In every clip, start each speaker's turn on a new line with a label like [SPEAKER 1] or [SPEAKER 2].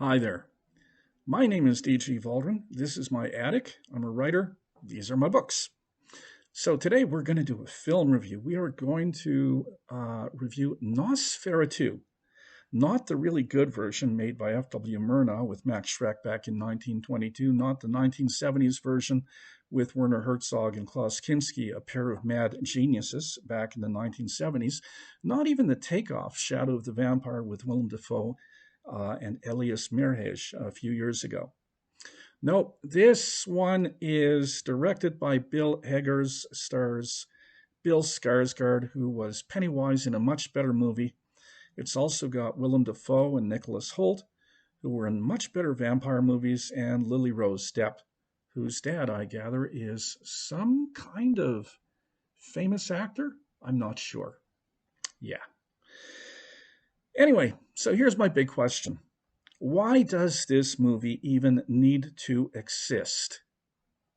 [SPEAKER 1] Hi there. My name is D.G. Valdron. This is my attic. I'm a writer. These are my books. So today we're going to do a film review. We are going to review Nosferatu, not the really good version made by F.W. Murnau with Max Schreck back in 1922, not the 1970s version with Werner Herzog and Klaus Kinski, a pair of mad geniuses back in the 1970s, not even the takeoff Shadow of the Vampire with Willem Dafoe and Elias Merhej a few years ago. No, this one is directed by Bill Eggers, stars Bill Skarsgård, who was Pennywise in a much better movie. It's also got Willem Dafoe and Nicholas Hoult, who were in much better vampire movies, and Lily Rose Depp, whose dad, I gather, is some kind of famous actor. I'm not sure. Yeah. Anyway, so here's my big question. Why does this movie even need to exist?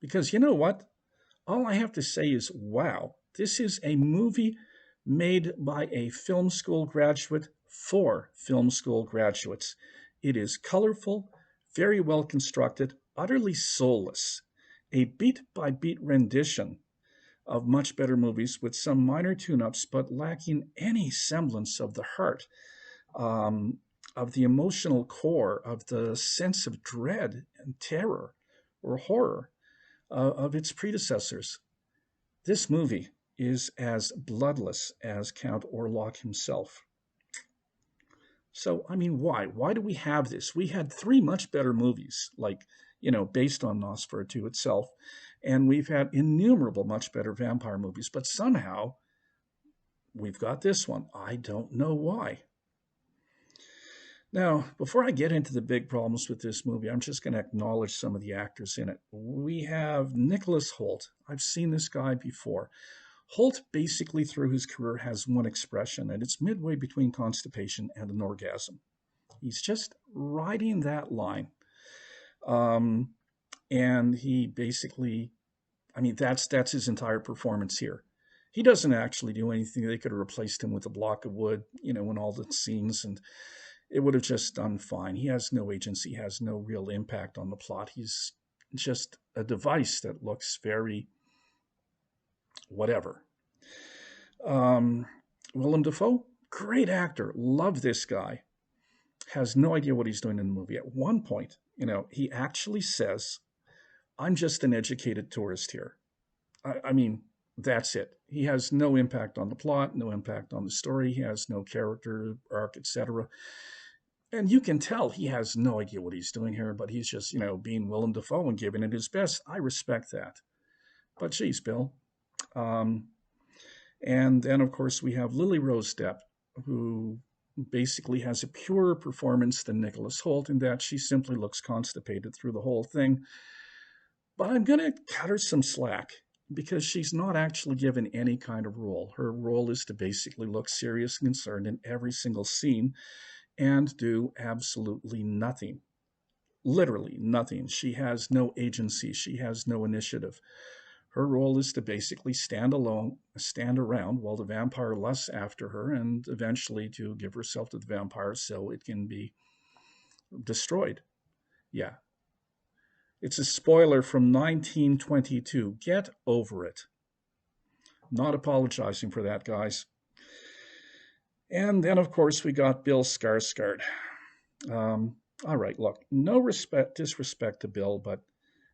[SPEAKER 1] Because you know what? All I have to say is, wow, this is a movie made by a film school graduate for film school graduates. It is colorful, very well constructed, utterly soulless, a beat-by-beat rendition of much better movies with some minor tune-ups, but lacking any semblance of the heart, of the emotional core, of the sense of dread and terror or horror of its predecessors. This movie is as bloodless as Count Orlock himself. So, I mean, why? Why do we have this? We had three much better movies, based on Nosferatu itself, and we've had innumerable much better vampire movies, but somehow we've got this one. I don't know why. Now, before I get into the big problems with this movie, I'm just going to acknowledge some of the actors in it. We have Nicholas Hoult. I've seen this guy before. Hoult basically through his career has one expression, and it's midway between constipation and an orgasm. He's just riding that line. And he basically, that's his entire performance here. He doesn't actually do anything. They could have replaced him with a block of wood, in all the scenes, and it would have just done fine. He has no agency, he has no real impact on the plot. He's just a device that looks very whatever. Willem Dafoe, great actor. Love this guy. Has no idea what he's doing in the movie. At one point, he actually says, I'm just an educated tourist here. I mean, that's it. He has no impact on the plot, no impact on the story. He has no character arc, etc. And you can tell he has no idea what he's doing here, but he's just, being Willem Dafoe and giving it his best. I respect that. But geez, Bill. And then, of course, we have Lily Rose Depp, who basically has a purer performance than Nicholas Hoult in that she simply looks constipated through the whole thing. But I'm going to cut her some slack because she's not actually given any kind of role. Her role is to basically look serious and concerned in every single scene and do absolutely nothing. Literally nothing. She has no agency. She has no initiative. Her role is to basically stand around while the vampire lusts after her and eventually to give herself to the vampire so it can be destroyed. Yeah. It's a spoiler from 1922. Get over it. Not apologizing for that, guys. And then, of course, we got Bill Skarsgård. All right, look, no disrespect to Bill, but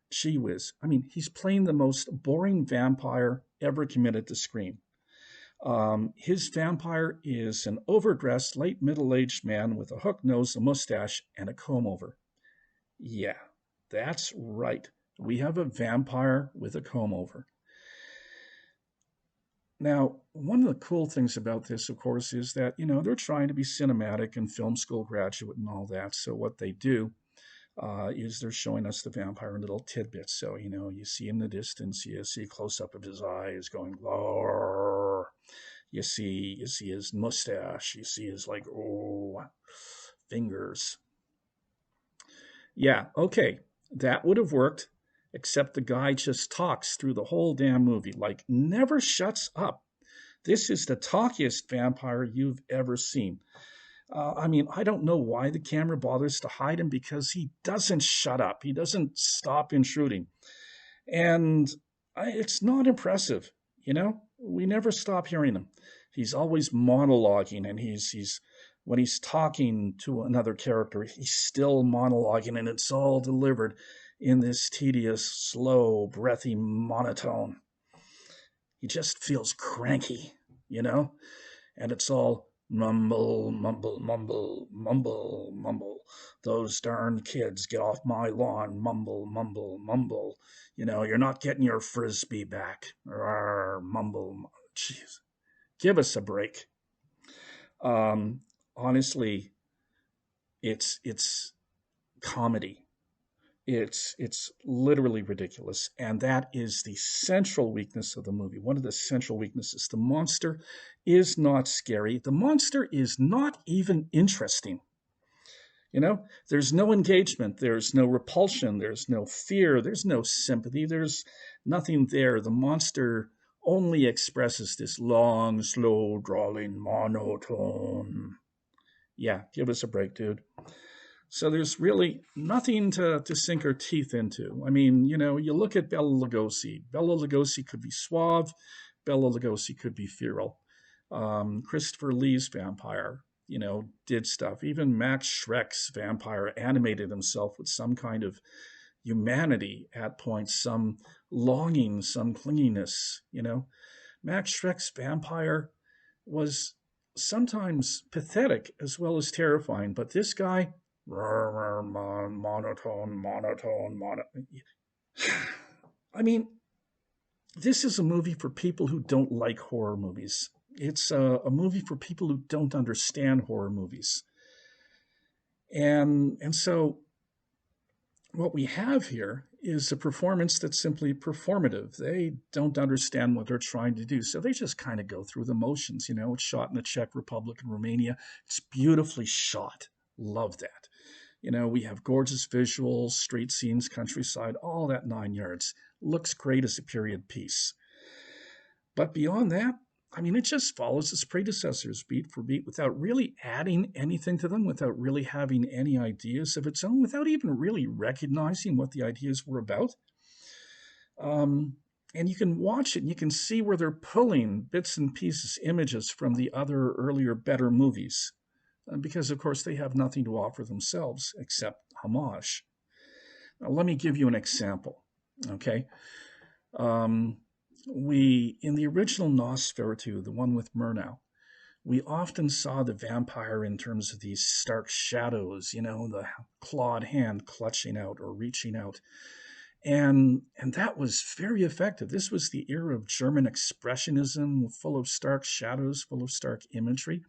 [SPEAKER 1] gee whiz. He's playing the most boring vampire ever committed to screen. His vampire is an overdressed, late middle-aged man with a hooked nose, a mustache, and a comb-over. Yeah, that's right. We have a vampire with a comb-over. Now, one of the cool things about this, of course, is that, they're trying to be cinematic and film school graduate and all that. So what they do is they're showing us the vampire in little tidbits. So, you see in the distance, you see a close-up of his eyes going, "Roar." You see his mustache. You see his, fingers. Yeah, okay, that would have worked. Except the guy just talks through the whole damn movie, never shuts up. This is the talkiest vampire you've ever seen. I mean, I don't know why the camera bothers to hide him because he doesn't shut up. He doesn't stop intruding. And it's not impressive, you know? We never stop hearing him. He's always monologuing, and he's when he's talking to another character, he's still monologuing, and it's all delivered in this tedious, slow, breathy monotone. He just feels cranky, you know? And it's all mumble, mumble, mumble, mumble, mumble. Those darn kids, get off my lawn, mumble, mumble, mumble. You know, you're not getting your frisbee back. Rawr, mumble. Jeez, give us a break. Honestly, it's comedy. It's literally ridiculous, and that is the central weakness of the movie. One of the central weaknesses. The monster is not scary. The monster is not even interesting. You know, there's no engagement, there's no repulsion, there's no fear, there's no sympathy, there's nothing there. The monster only expresses this long, slow, drawling monotone. Yeah, give us a break, dude. So there's really nothing to sink our teeth into. I mean, you know, you look at Bela Lugosi. Bela Lugosi could be suave. Bela Lugosi could be feral. Christopher Lee's vampire, you know, did stuff. Even Max Schreck's vampire animated himself with some kind of humanity at points, some longing, some clinginess, you know. Max Schreck's vampire was sometimes pathetic as well as terrifying, but this guy, monotone, monotone, monotone. I mean, this is a movie for people who don't like horror movies. It's a movie for people who don't understand horror movies. And so what we have here is a performance that's simply performative. They don't understand what they're trying to do. So they just kind of go through the motions. You know, it's shot in the Czech Republic and Romania. It's beautifully shot. Love that. You know, we have gorgeous visuals, street scenes, countryside, all that 9 yards. Looks great as a period piece. But beyond that, I mean, it just follows its predecessors beat for beat without really adding anything to them, without really having any ideas of its own, without even really recognizing what the ideas were about. And you can watch it and you can see where they're pulling bits and pieces, images from the other earlier, better movies. Because, of course, they have nothing to offer themselves except homage. Now, let me give you an example, okay? In the original Nosferatu, the one with Murnau, we often saw the vampire in terms of these stark shadows, you know, the clawed hand clutching out or reaching out. And that was very effective. This was the era of German expressionism, full of stark shadows, full of stark imagery.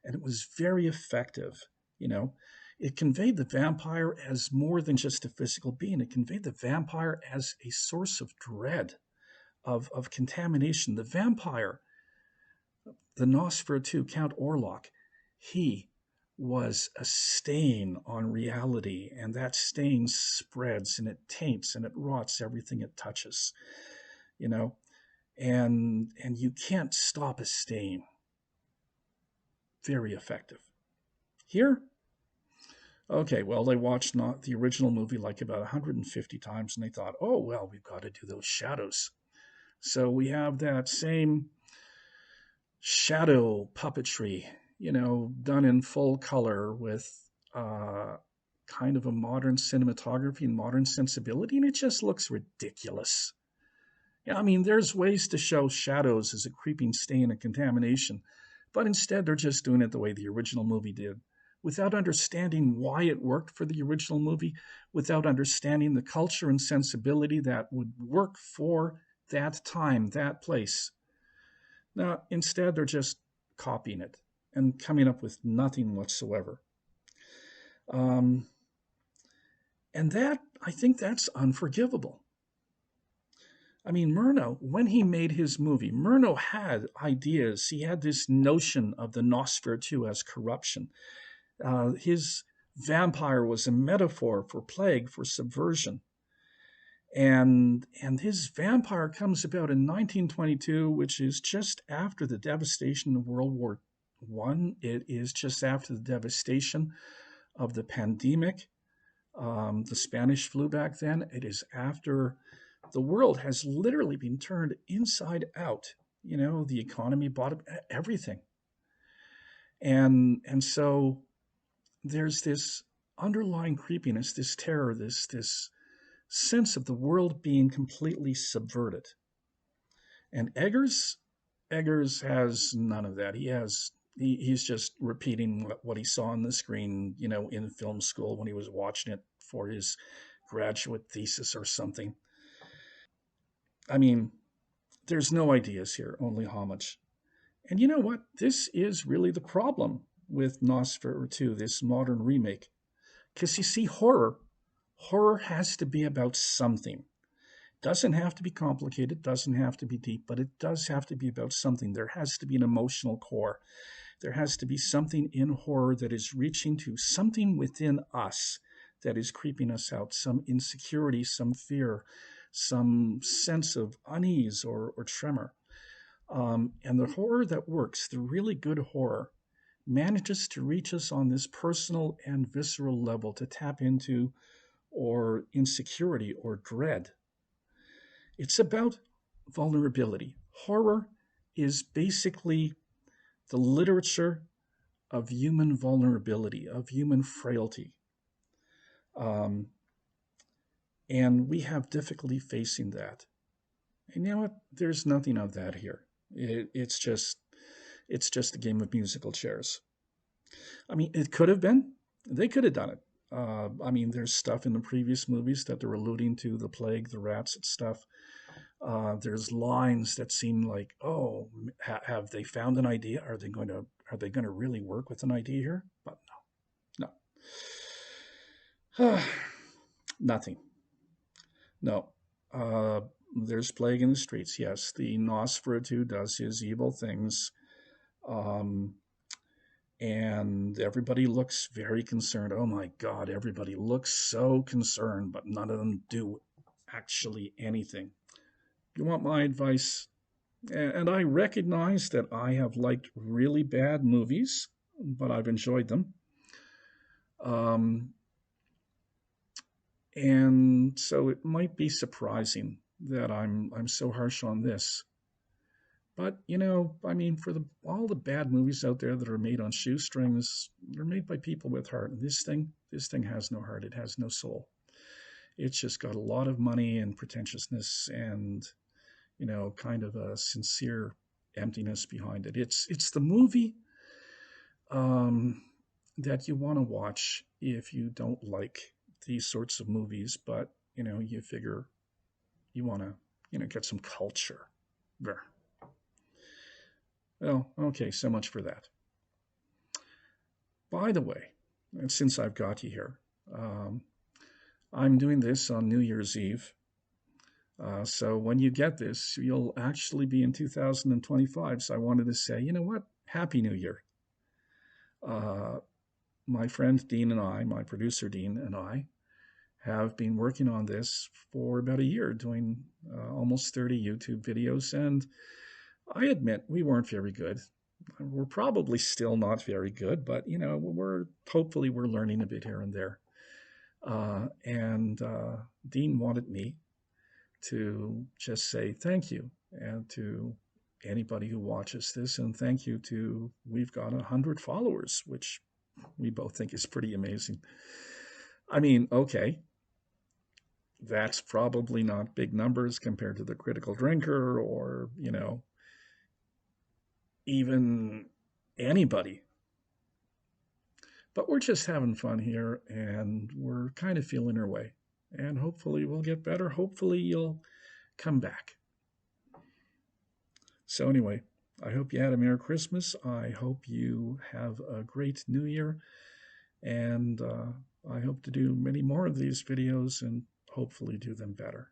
[SPEAKER 1] And it was very effective, you know. It conveyed the vampire as more than just a physical being. It conveyed the vampire as a source of dread, of contamination. The vampire, the Nosferatu, Count Orlock, he was a stain on reality, and that stain spreads and it taints and it rots everything it touches, you know, and you can't stop a stain. Very effective. Here, okay, well, they watched not the original movie like about 150 times, and they thought, oh, well, we've got to do those shadows. So we have that same shadow puppetry, you know, done in full color with kind of a modern cinematography and modern sensibility, and it just looks ridiculous. Yeah, I mean, there's ways to show shadows as a creeping stain and contamination, but instead they're just doing it the way the original movie did, without understanding why it worked for the original movie, without understanding the culture and sensibility that would work for that time, that place. Now, instead, they're just copying it and coming up with nothing whatsoever. And that, I think that's unforgivable. I mean, Murnau, when he made his movie, Murnau had ideas. He had this notion of the Nosferatu as corruption. His vampire was a metaphor for plague, for subversion. And his vampire comes about in 1922, which is just after the devastation of World War One, it is just after the devastation of the pandemic, the Spanish flu back then. It is after the world has literally been turned inside out. The economy, bottom, everything. And so there's this underlying creepiness, this terror, this sense of the world being completely subverted. And Eggers has none of that. He's just repeating what he saw on the screen, in film school when he was watching it for his graduate thesis or something. I mean, there's no ideas here, only homage. And you know what? This is really the problem with Nosferatu, this modern remake. Because you see, horror has to be about something. Doesn't have to be complicated, doesn't have to be deep, but it does have to be about something. There has to be an emotional core. There has to be something in horror that is reaching to something within us that is creeping us out, some insecurity, some fear, some sense of unease or tremor. And the horror that works, the really good horror, manages to reach us on this personal and visceral level to tap into or insecurity or dread. It's about vulnerability. Horror is basically the literature of human vulnerability, of human frailty. Um, and we have difficulty facing that. And you know what? There's nothing of that here. It's just a game of musical chairs. I mean, it could have been. They could have done it. I mean, there's stuff in the previous movies that they're alluding to, the plague, the rats and stuff. There's lines that seem like, oh, have they found an idea? Are they going to really work with an idea here? But no. Nothing. No. There's plague in the streets. Yes, the Nosferatu does his evil things. Um, and everybody looks very concerned. Oh my God, everybody looks so concerned, but none of them do actually anything. You want my advice? And I recognize that I have liked really bad movies, but I've enjoyed them. Um, and so it might be surprising that I'm so harsh on this. But I mean, for all the bad movies out there that are made on shoestrings, they're made by people with heart. And this thing has no heart. It has no soul. It's just got a lot of money and pretentiousness and kind of a sincere emptiness behind it. It's the movie um, that you want to watch if you don't like these sorts of movies, but you figure you want to get some culture. There. Well, okay, so much for that. By the way, and since I've got you here, um, I'm doing this on New Year's Eve. So when you get this, you'll actually be in 2025. So I wanted to say, you know what? Happy New Year. Uh, my friend Dean and I, my producer Dean and I, have been working on this for about a year, doing almost 30 YouTube videos. And I admit we weren't very good. We're probably still not very good, but hopefully we're learning a bit here and there. And Dean wanted me to just say thank you and to anybody who watches this, and thank you to we've got 100 followers, which we both think is pretty amazing. I mean, okay, that's probably not big numbers compared to the Critical Drinker or even anybody, but we're just having fun here and we're kind of feeling our way, and hopefully we'll get better. Hopefully you'll come back. So anyway, I hope you had a Merry Christmas. I hope you have a great New Year. And I hope to do many more of these videos and hopefully do them better.